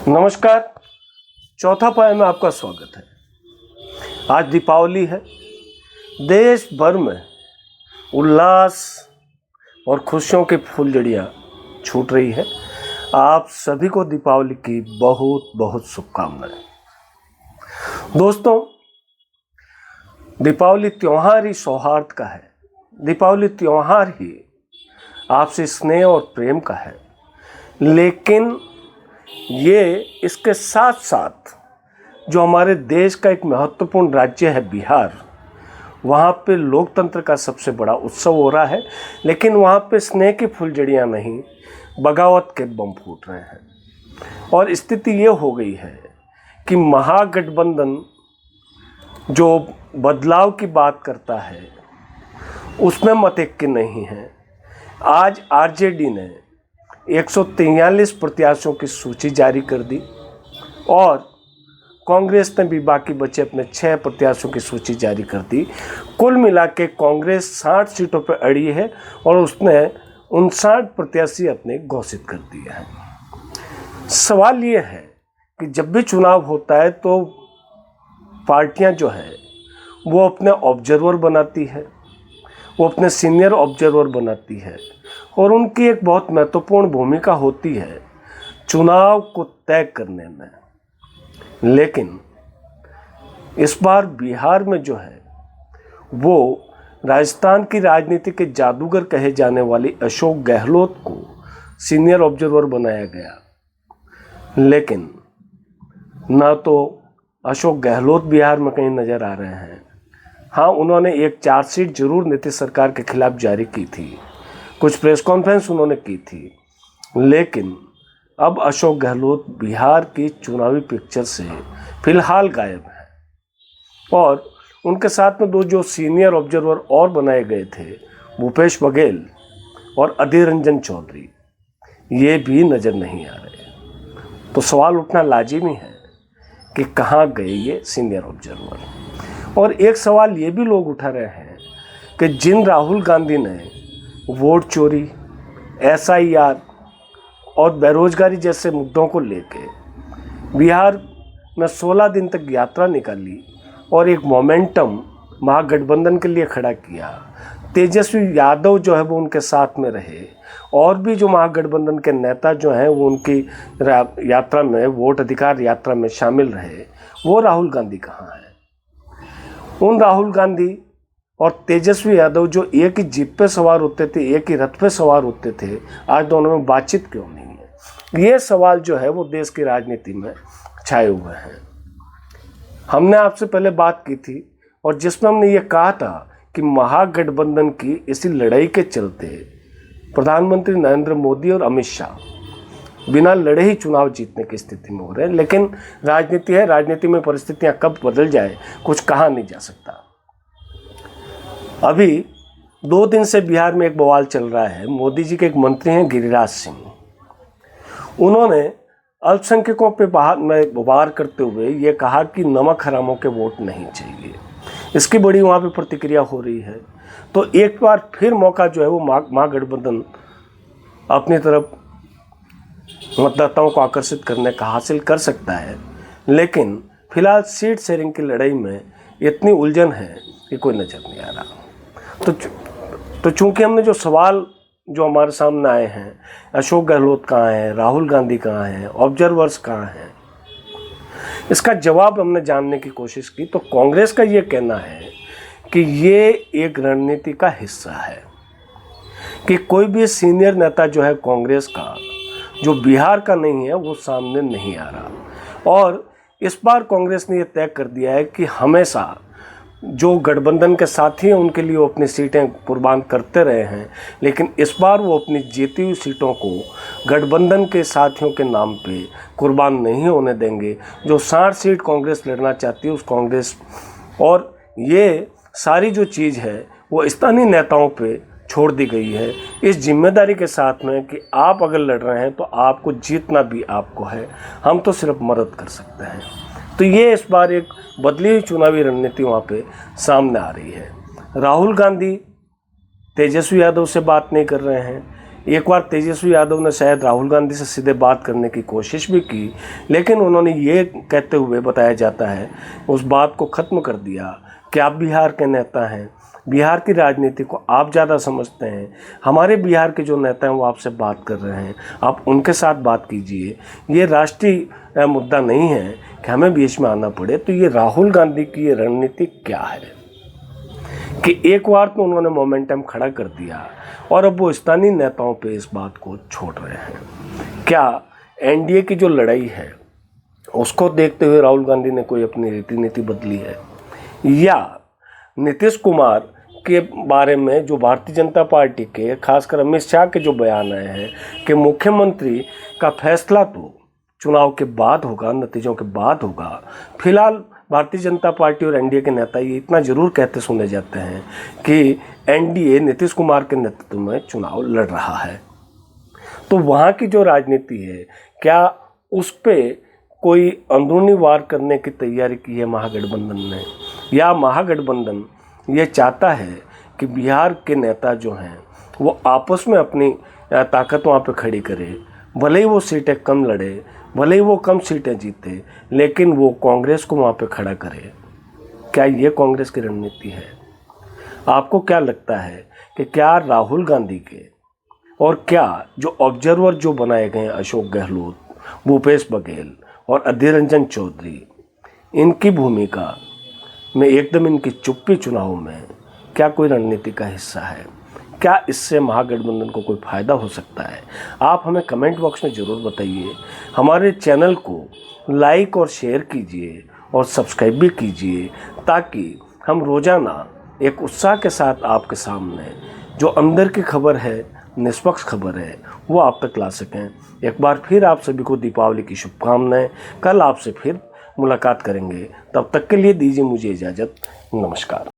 नमस्कार। चौथा पाया में आपका स्वागत है। आज दीपावली है। देश भर में उल्लास और खुशियों की फुलझड़ियाँ छूट रही है। आप सभी को दीपावली की बहुत बहुत शुभकामनाएं। दोस्तों, दीपावली त्योहार ही सौहार्द का है। दीपावली त्योहार ही आपसे स्नेह और प्रेम का है। लेकिन ये इसके साथ साथ जो हमारे देश का एक महत्वपूर्ण राज्य है बिहार, वहाँ पे लोकतंत्र का सबसे बड़ा उत्सव हो रहा है। लेकिन वहाँ पे स्नेह की फुलझड़ियाँ नहीं, बगावत के बम फूट रहे हैं। और स्थिति ये हो गई है कि महागठबंधन जो बदलाव की बात करता है उसमें मत एक नहीं है। आज आरजेडी ने 143 प्रत्याशियों की सूची जारी कर दी और कांग्रेस ने भी बाकी बचे अपने 6 प्रत्याशियों की सूची जारी कर दी। कुल मिला के कांग्रेस 60 सीटों पर अड़ी है और उसने 59 प्रत्याशी अपने घोषित कर दिए हैं। सवाल ये है कि जब भी चुनाव होता है तो पार्टियां जो है वो अपने ऑब्जर्वर बनाती है, वो अपने सीनियर ऑब्जर्वर बनाती है और उनकी एक बहुत महत्वपूर्ण भूमिका होती है चुनाव को तय करने में। लेकिन इस बार बिहार में जो है वो राजस्थान की राजनीति के जादूगर कहे जाने वाले अशोक गहलोत को सीनियर ऑब्जर्वर बनाया गया। लेकिन ना तो अशोक गहलोत बिहार में कहीं नज़र आ रहे हैं। हाँ, उन्होंने एक चार्जशीट जरूर नीतीश सरकार के खिलाफ जारी की थी, कुछ प्रेस कॉन्फ्रेंस उन्होंने की थी, लेकिन अब अशोक गहलोत बिहार की चुनावी पिक्चर से फिलहाल गायब है। और उनके साथ में 2 जो सीनियर ऑब्जर्वर और बनाए गए थे, भूपेश बघेल और अधीर रंजन चौधरी, ये भी नज़र नहीं आ रहे। तो सवाल उठना लाजिमी है कि कहाँ गए ये सीनियर ऑब्जर्वर। और एक सवाल ये भी लोग उठा रहे हैं कि जिन राहुल गांधी ने वोट चोरी, SIR और बेरोजगारी जैसे मुद्दों को लेके बिहार में 16 दिन तक यात्रा निकाली और एक मोमेंटम महागठबंधन के लिए खड़ा किया, तेजस्वी यादव जो है वो उनके साथ में रहे और भी जो महागठबंधन के नेता जो हैं वो उनकी यात्रा में, वोट अधिकार यात्रा में शामिल रहे, वो राहुल गांधी कहाँ हैं? उन राहुल गांधी और तेजस्वी यादव जो एक ही जीप पे सवार होते थे, एक ही रथ पे सवार होते थे, आज दोनों में बातचीत क्यों नहीं है? ये सवाल जो है वो देश की राजनीति में छाए हुए हैं। हमने आपसे पहले बात की थी और जिसमें हमने ये कहा था कि महागठबंधन की इसी लड़ाई के चलते प्रधानमंत्री नरेंद्र मोदी और अमित शाह बिना लड़े ही चुनाव जीतने की स्थिति में हो रहे हैं। लेकिन राजनीति है, राजनीति में परिस्थितियां कब बदल जाए कुछ कहा नहीं जा सकता। अभी 2 दिन से बिहार में एक बवाल चल रहा है। मोदी जी के एक मंत्री हैं गिरिराज सिंह, उन्होंने अल्पसंख्यकों पे वार करते हुए ये कहा कि नमक हरामों के वोट नहीं चाहिए। इसकी बड़ी वहाँ पे प्रतिक्रिया हो रही है। तो एक बार फिर मौका जो है वो महागठबंधन अपनी तरफ मतदाताओं को आकर्षित करने का हासिल कर सकता है। लेकिन फिलहाल सीट शेयरिंग की लड़ाई में इतनी उलझन है कि कोई नज़र नहीं आ रहा। तो चूंकि हमने जो सवाल जो हमारे सामने आए हैं, अशोक गहलोत कहाँ हैं, राहुल गांधी कहाँ हैं, ऑब्जर्वर्स कहाँ हैं, इसका जवाब हमने जानने की कोशिश की। तो कांग्रेस का ये कहना है कि ये एक रणनीति का हिस्सा है कि कोई भी सीनियर नेता जो है कांग्रेस का, जो बिहार का नहीं है, वो सामने नहीं आ रहा। और इस बार कांग्रेस ने यह तय कर दिया है कि हमेशा जो गठबंधन के साथी हैं उनके लिए वो अपनी सीटें कुर्बान करते रहे हैं, लेकिन इस बार वो अपनी जीती हुई सीटों को गठबंधन के साथियों के नाम पे कुर्बान नहीं होने देंगे। जो 60 सीट कांग्रेस लड़ना चाहती है उस कांग्रेस, और ये सारी जो चीज़ है वो स्थानीय नेताओं पे छोड़ दी गई है, इस जिम्मेदारी के साथ में कि आप अगर लड़ रहे हैं तो आपको जीतना भी आपको है, हम तो सिर्फ मदद कर सकते हैं। तो ये इस बार एक बदली हुई चुनावी रणनीति वहाँ पे सामने आ रही है। राहुल गांधी तेजस्वी यादव से बात नहीं कर रहे हैं, एक बार तेजस्वी यादव ने शायद राहुल गांधी से सीधे बात करने की कोशिश भी की, लेकिन उन्होंने ये कहते हुए बताया जाता है उस बात को ख़त्म कर दिया कि आप बिहार के नेता हैं, बिहार की राजनीति को आप ज़्यादा समझते हैं, हमारे बिहार के जो नेता हैं वो आपसे बात कर रहे हैं, आप उनके साथ बात कीजिए। ये राष्ट्रीय मुद्दा नहीं है कि हमें बीच में आना पड़े। तो ये राहुल गांधी की ये रणनीति क्या है कि एक बार तो उन्होंने मोमेंटम खड़ा कर दिया और अब वो स्थानीय नेताओं पे इस बात को छोड़ रहे हैं। क्या एनडीए की जो लड़ाई है उसको देखते हुए राहुल गांधी ने कोई अपनी रीति नीति बदली है, या नीतीश कुमार के बारे में जो भारतीय जनता पार्टी के खासकर अमित शाह के जो बयान आए हैं कि मुख्यमंत्री का फैसला तो चुनाव के बाद होगा, नतीजों के बाद होगा। फिलहाल भारतीय जनता पार्टी और एनडीए के नेता ये इतना ज़रूर कहते सुने जाते हैं कि एनडीए नीतीश कुमार के नेतृत्व में चुनाव लड़ रहा है। तो वहाँ की जो राजनीति है, क्या उस पर कोई अंदरूनी वार करने की तैयारी की है महागठबंधन ने, या महागठबंधन ये चाहता है कि बिहार के नेता जो हैं वो आपस में अपनी ताकत वहाँ पे खड़ी करे, भले ही वो सीटें कम लड़े, भले ही वो कम सीटें जीते, लेकिन वो कांग्रेस को वहाँ पे खड़ा करे। क्या ये कांग्रेस की रणनीति है? आपको क्या लगता है कि क्या राहुल गांधी के और क्या जो ऑब्जर्वर जो बनाए गए हैं अशोक गहलोत, भूपेश बघेल और अधीर रंजन चौधरी, इनकी भूमिका में एकदम इनकी चुप्पी चुनाव में क्या कोई रणनीति का हिस्सा है? क्या इससे महागठबंधन को कोई फ़ायदा हो सकता है? आप हमें कमेंट बॉक्स में ज़रूर बताइए। हमारे चैनल को लाइक और शेयर कीजिए और सब्सक्राइब भी कीजिए, ताकि हम रोज़ाना एक उत्साह के साथ आपके सामने जो अंदर की खबर है, निष्पक्ष खबर है, वो आप तक ला सकें। एक बार फिर आप सभी को दीपावली की शुभकामनाएं। कल आपसे फिर मुलाकात करेंगे, तब तक के लिए दीजिए मुझे इजाज़त। नमस्कार।